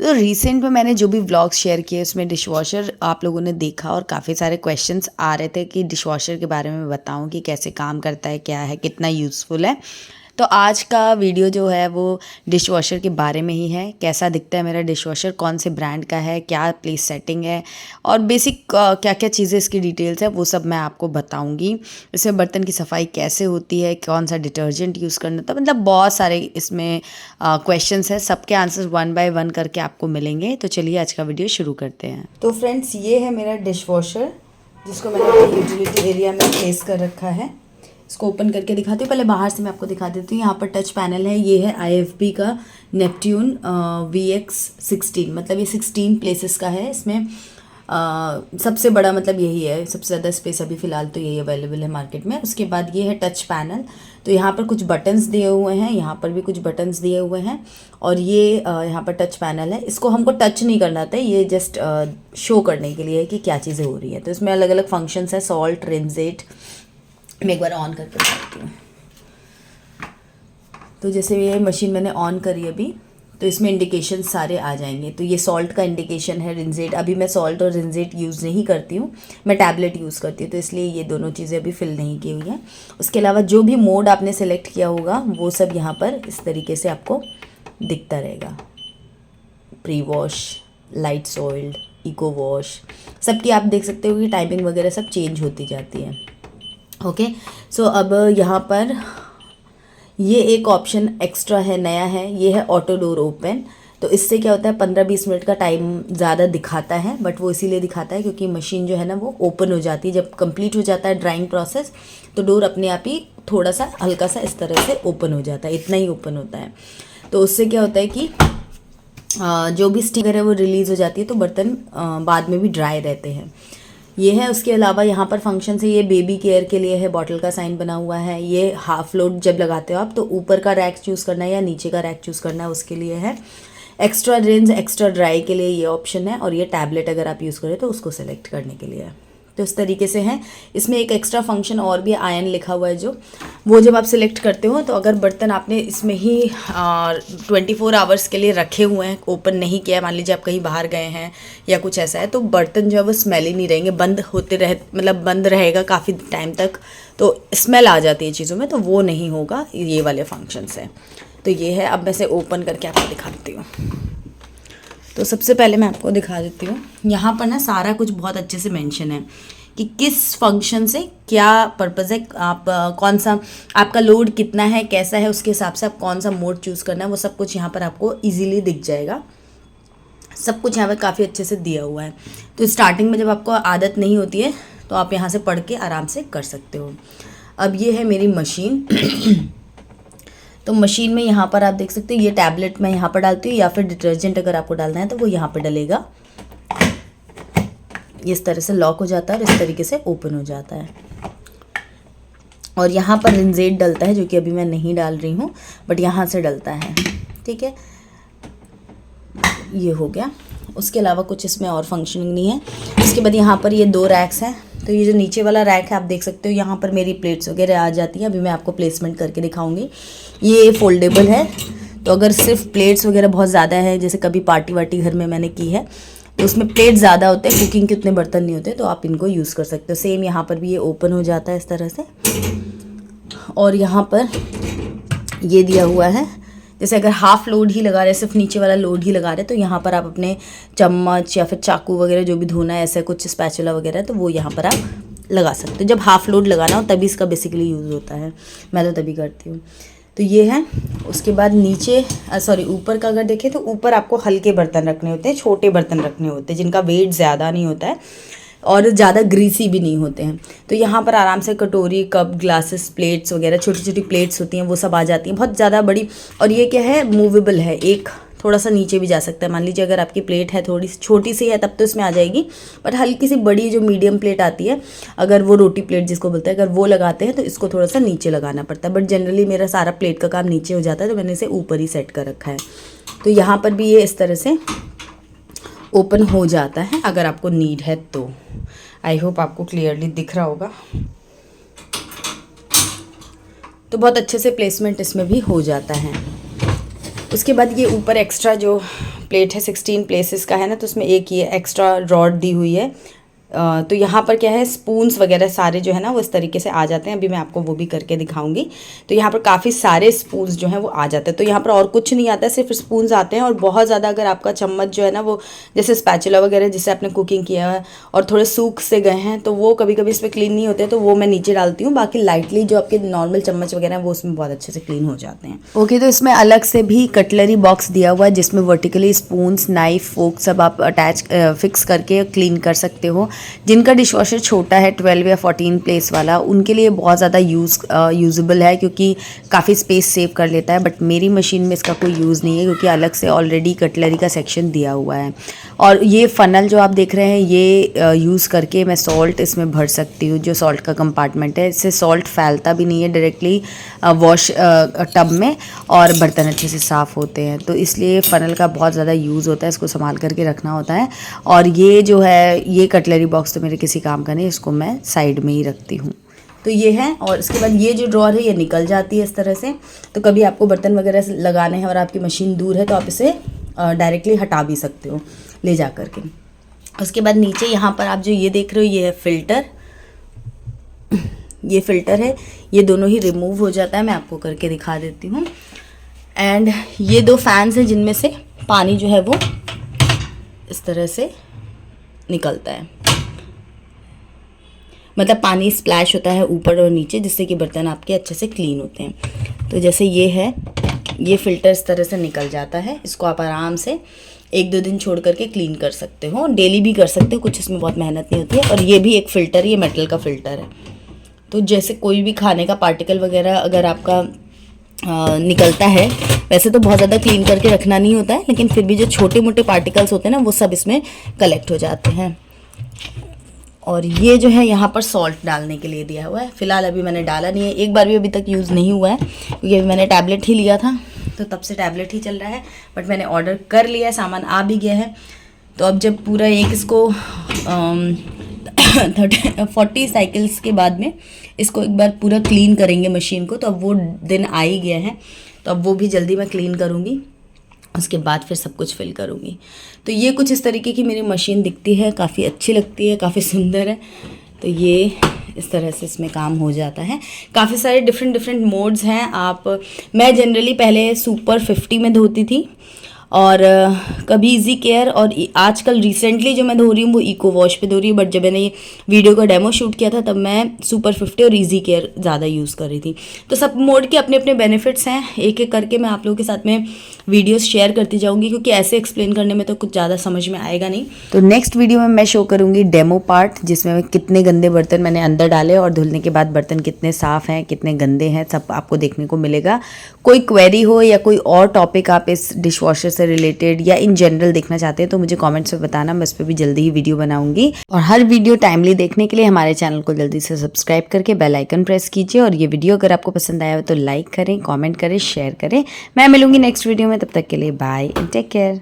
तो रिसेंट में मैंने जो भी व्लॉग्स शेयर किए उसमें डिशवॉशर आप लोगों ने देखा और काफ़ी सारे क्वेश्चंस आ रहे थे कि डिशवॉशर के बारे में बताऊं कि कैसे काम करता है, क्या है, कितना यूज़फुल है। तो आज का वीडियो जो है वो डिशवॉशर के बारे में ही है। कैसा दिखता है मेरा डिशवॉशर, कौन से ब्रांड का है, क्या प्लेस सेटिंग है और बेसिक क्या क्या चीज़ें इसकी डिटेल्स है वो सब मैं आपको बताऊंगी। इसमें बर्तन की सफाई कैसे होती है, कौन सा डिटर्जेंट यूज़ करना था, मतलब बहुत सारे इसमें क्वेश्चंस हैं। सबके आंसर्स 1 बाय 1 करके आपको मिलेंगे। तो चलिए आज का वीडियो शुरू करते हैं। तो फ्रेंड्स, ये है मेरा डिशवॉशर जिसको मैंने अपने यूटिलिटी एरिया में प्लेस कर रखा है। इसको ओपन करके दिखाती हूँ। पहले बाहर से मैं आपको दिखा देती हूँ। यहाँ पर टच पैनल है। ये है IFB का नेपट्यून VX16, मतलब ये 16 प्लेसेस का है। इसमें सबसे बड़ा मतलब यही है, सबसे ज़्यादा स्पेस अभी फ़िलहाल तो यही अवेलेबल है मार्केट में। उसके बाद ये है टच पैनल। तो यहाँ पर कुछ बटन्स दिए हुए हैं, यहाँ पर भी कुछ बटन्स दिए हुए हैं और ये यहाँ पर टच पैनल है। इसको हमको टच नहीं करना था, ये जस्ट शो करने के लिए है कि क्या चीज़ें हो रही है। तो इसमें अलग अलग फंक्शंस है, सॉल्ट, रिंजेट। मैं एक बार ऑन करके बताती हूँ। तो जैसे ये मशीन मैंने ऑन करी अभी, तो इसमें इंडिकेशन सारे आ जाएंगे। तो ये सॉल्ट का इंडिकेशन है, रिंजेट। अभी मैं सॉल्ट और रिंजेट यूज़ नहीं करती हूँ, मैं टैबलेट यूज़ करती हूँ, तो इसलिए ये दोनों चीज़ें अभी फिल नहीं की हुई हैं। उसके अलावा जो भी मोड आपने सेलेक्ट किया होगा वो सब यहाँ पर इस तरीके से आपको दिखता रहेगा। Pre wash, light soiled, eco wash, सबकी आप देख सकते हो कि टाइमिंग वगैरह सब चेंज होती जाती है। ओके, सो अब यहाँ पर ये एक ऑप्शन एक्स्ट्रा है, नया है। ये है ऑटो डोर ओपन। तो इससे क्या होता है, 15-20 मिनट का टाइम ज़्यादा दिखाता है, बट वो इसीलिए दिखाता है क्योंकि मशीन जो है ना वो ओपन हो जाती है जब कंप्लीट हो जाता है ड्राइंग प्रोसेस। तो डोर अपने आप ही थोड़ा सा हल्का सा इस तरह से ओपन हो जाता है, इतना ही ओपन होता है। तो उससे क्या होता है कि जो भी स्टिकर है वो रिलीज़ हो जाती है, तो बर्तन बाद में भी ड्राई रहते हैं। ये है। उसके अलावा यहाँ पर फंक्शन से ये बेबी केयर के लिए है, बॉटल का साइन बना हुआ है। ये हाफ लोड जब लगाते हो आप तो ऊपर का रैक चूज़ करना है या नीचे का रैक चूज़ करना है, उसके लिए है। एक्स्ट्रा रिंस, एक्स्ट्रा ड्राई के लिए ये ऑप्शन है। और ये टैबलेट अगर आप यूज़ करें तो उसको सेलेक्ट करने के लिए है। तो इस तरीके से है। इसमें एक एक्स्ट्रा फंक्शन और भी आयन लिखा हुआ है, जो वो जब आप सिलेक्ट करते हो तो अगर बर्तन आपने इसमें ही 24 आवर्स के लिए रखे हुए हैं, ओपन नहीं किया है, मान लीजिए आप कहीं बाहर गए हैं या कुछ ऐसा है, तो बर्तन जो है वो स्मेल ही नहीं रहेंगे, बंद होते रहे, मतलब बंद रहेगा काफ़ी टाइम तक, तो स्मेल आ जाती है चीज़ों में, तो वो नहीं होगा। ये वाले फंक्शंस हैं। तो ये है। अब मैं इसे ओपन करके आपको दिखाती हूँ। तो सबसे पहले मैं आपको दिखा देती हूँ। यहाँ पर ना सारा कुछ बहुत अच्छे से मेंशन है कि किस फंक्शन से क्या पर्पज़ है, आप कौन सा, आपका लोड कितना है, कैसा है, उसके हिसाब से आप कौन सा मोड चूज़ करना है, वो सब कुछ यहाँ पर आपको इजीली दिख जाएगा। सब कुछ यहाँ पर काफ़ी अच्छे से दिया हुआ है। तो स्टार्टिंग में जब आपको आदत नहीं होती है तो आप यहाँ से पढ़ के आराम से कर सकते हो। अब ये है मेरी मशीन। तो मशीन में यहाँ पर आप देख सकते हो, ये टैबलेट मैं यहाँ पर डालती हूँ या फिर डिटर्जेंट अगर आपको डालना है तो वो यहाँ पर डलेगा। इस तरह से लॉक हो जाता है और इस तरीके से ओपन हो जाता है। और यहाँ पर रिंजेट डलता है, जो कि अभी मैं नहीं डाल रही हूँ, बट यहाँ से डलता है। ठीक है, ये हो गया। उसके अलावा कुछ इसमें और फंक्शनिंग नहीं है। इसके बाद यहाँ पर ये 2 रैक्स हैं। तो ये जो नीचे वाला रैक है आप देख सकते हो, यहाँ पर मेरी प्लेट्स वगैरह आ जाती हैं। अभी मैं आपको प्लेसमेंट करके दिखाऊंगी। ये फोल्डेबल है, तो अगर सिर्फ प्लेट्स वगैरह बहुत ज़्यादा है, जैसे कभी पार्टी वार्टी घर में मैंने की है तो उसमें प्लेट ज़्यादा होते हैं, कुकिंग के उतने बर्तन नहीं होते, तो आप इनको यूज़ कर सकते हो। सेम यहाँ पर भी ये ओपन हो जाता है इस तरह से। और यहाँ पर ये दिया हुआ है, जैसे अगर हाफ लोड ही लगा रहे, सिर्फ नीचे वाला लोड ही लगा रहे, तो यहाँ पर आप अपने चम्मच या फिर चाकू वगैरह जो भी धोना है, ऐसा कुछ स्पैचुला वगैरह, तो वो यहाँ पर आप लगा सकते हो। जब हाफ लोड लगाना हो तभी इसका बेसिकली यूज़ होता है, मैं तो तभी करती हूँ। तो ये है। उसके बाद नीचे ऊपर का अगर देखें तो ऊपर आपको हल्के बर्तन रखने होते हैं, छोटे बर्तन रखने होते हैं जिनका वेट ज़्यादा नहीं होता है और ज़्यादा ग्रीसी भी नहीं होते हैं। तो यहाँ पर आराम से कटोरी, कप, ग्लासेस, प्लेट्स वगैरह, छोटी छोटी प्लेट्स होती हैं, वो सब आ जाती हैं, बहुत ज़्यादा बड़ी। और ये क्या है, मूवेबल है, एक थोड़ा सा नीचे भी जा सकता है। मान लीजिए अगर आपकी प्लेट है थोड़ी छोटी सी है तब तो इसमें आ जाएगी, बट हल्की सी बड़ी जो मीडियम प्लेट आती है, अगर वो रोटी प्लेट जिसको बोलते हैं, अगर वो लगाते हैं तो इसको थोड़ा सा नीचे लगाना पड़ता है। बट जनरली मेरा सारा प्लेट का काम नीचे हो जाता है, तो मैंने इसे ऊपर ही सेट कर रखा है। तो यहाँ पर भी ये इस तरह से ओपन हो जाता है अगर आपको नीड है तो। आई होप आपको क्लियरली दिख रहा होगा। तो बहुत अच्छे से प्लेसमेंट इसमें भी हो जाता है। उसके बाद ये ऊपर एक्स्ट्रा जो प्लेट है 16 प्लेसेस का है ना, तो उसमें एक ये एक्स्ट्रा रॉड दी हुई है। तो यहाँ पर क्या है, स्पून्स वगैरह सारे जो है ना वो इस तरीके से आ जाते हैं। अभी मैं आपको वो भी करके दिखाऊंगी। तो यहाँ पर काफ़ी सारे स्पून्स जो हैं वो आ जाते हैं। तो यहाँ पर और कुछ नहीं आता है, सिर्फ स्पून्स आते हैं। और बहुत ज़्यादा अगर आपका चम्मच जो है ना वो जैसे स्पैचुला वगैरह जिससे आपने कुकिंग किया है और थोड़े सूख से गए हैं तो वो कभी कभी इस पर क्लीन नहीं होते, तो वो मैं नीचे डालती हूँ। बाकी लाइटली जो आपके नॉर्मल चम्मच वगैरह हैं वो उसमें बहुत अच्छे से क्लीन हो जाते हैं। ओके, तो इसमें अलग से भी कटलरी बॉक्स दिया हुआ है जिसमें वर्टिकली स्पून्स, नाइफ, फोक सब आप अटैच फिक्स करके क्लीन कर सकते हो। जिनका डिशवॉशर छोटा है 12 या 14 प्लेस वाला, उनके लिए बहुत ज़्यादा यूजेबल है क्योंकि काफ़ी स्पेस सेव कर लेता है। बट मेरी मशीन में इसका कोई यूज़ नहीं है क्योंकि अलग से ऑलरेडी कटलरी का सेक्शन दिया हुआ है। और ये फ़नल जो आप देख रहे हैं ये यूज़ करके मैं सॉल्ट इसमें भर सकती हूँ। जो सॉल्ट का कंपार्टमेंट है, इससे सॉल्ट फैलता भी नहीं है डायरेक्टली वॉश टब में, और बर्तन अच्छे से साफ़ होते हैं। तो इसलिए फ़नल का बहुत ज़्यादा यूज़ होता है, इसको संभाल करके रखना होता है। और ये जो है ये कटलरी बॉक्स तो मेरे किसी काम का नहीं, इसको मैं साइड में ही रखती हूँ। तो ये है। और इसके बाद ये जो ड्रॉअर है ये निकल जाती है इस तरह से। तो कभी आपको बर्तन वगैरह लगाने हैं और आपकी मशीन दूर है तो आप इसे डायरेक्टली हटा भी सकते हो ले जा कर के। उसके बाद नीचे यहाँ पर आप जो ये देख रहे हो ये है फ़िल्टर। ये फ़िल्टर है, ये दोनों ही रिमूव हो जाता है। मैं आपको करके दिखा देती हूँ। एंड ये दो फैंस हैं जिनमें से पानी जो है वो इस तरह से निकलता है, मतलब पानी स्प्लैश होता है ऊपर और नीचे, जिससे कि बर्तन आपके अच्छे से क्लीन होते हैं। तो जैसे ये है, ये फ़िल्टर इस तरह से निकल जाता है। इसको आप आराम से 1-2 दिन छोड़ करके क्लीन कर सकते हो, डेली भी कर सकते हो, कुछ इसमें बहुत मेहनत नहीं होती है। और ये भी एक फ़िल्टर, ये मेटल का फ़िल्टर है। तो जैसे कोई भी खाने का पार्टिकल वगैरह अगर आपका निकलता है, वैसे तो बहुत ज़्यादा क्लीन करके रखना नहीं होता है, लेकिन फिर भी जो छोटे मोटे पार्टिकल्स होते हैं ना वो सब इसमें कलेक्ट हो जाते हैं। और ये जो है यहाँ पर सॉल्ट डालने के लिए दिया हुआ है। फ़िलहाल अभी मैंने डाला नहीं है, एक बार भी अभी तक यूज़ नहीं हुआ है क्योंकि अभी मैंने टैबलेट ही लिया था तो तब से टैबलेट ही चल रहा है। बट मैंने ऑर्डर कर लिया है, सामान आ भी गया है। तो अब जब पूरा एक इसको 40 साइकिल्स के बाद में इसको एक बार पूरा क्लीन करेंगे मशीन को, तो अब वो दिन आ ही गया है। तो अब वो भी जल्दी मैं क्लीन करूँगी, उसके बाद फिर सब कुछ फिल करूँगी। तो ये कुछ इस तरीके की मेरी मशीन दिखती है, काफ़ी अच्छी लगती है, काफ़ी सुंदर है। तो ये इस तरह से इसमें काम हो जाता है। काफ़ी सारे डिफरेंट मोड्स हैं। मैं जनरली पहले सुपर 50 में धोती थी और कभी इजी केयर, और आजकल रिसेंटली जो मैं धो रही हूँ वो इको वॉश पे धो रही हूँ। बट जब मैंने ये वीडियो का डेमो शूट किया था तब मैं सुपर 50 और इजी केयर ज़्यादा यूज़ कर रही थी। तो सब मोड के अपने अपने बेनिफिट्स हैं, एक एक करके मैं आप लोगों के साथ में वीडियोस शेयर करती जाऊंगी क्योंकि ऐसे एक्सप्लेन करने में तो कुछ ज़्यादा समझ में आएगा नहीं। तो नेक्स्ट वीडियो में मैं शो करूँगी डेमो पार्ट, जिसमें कितने गंदे बर्तन मैंने अंदर डाले और धुलने के बाद बर्तन कितने साफ़ हैं, कितने गंदे हैं, सब आपको देखने को मिलेगा। कोई क्वेरी हो या कोई और टॉपिक आप इस डिशवॉशर से रिलेटेड या इन जनरल देखना चाहते हैं तो मुझे कमेंट्स में बताना, मैं इस पर भी जल्दी ही वीडियो बनाऊंगी। और हर वीडियो टाइमली देखने के लिए हमारे चैनल को जल्दी से सब्सक्राइब करके बेल आइकन प्रेस कीजिए। और ये वीडियो अगर आपको पसंद आया हो तो लाइक करें, कमेंट करें, शेयर करें। मैं मिलूंगी नेक्स्ट वीडियो में, तब तक के लिए बाय एंड टेक केयर।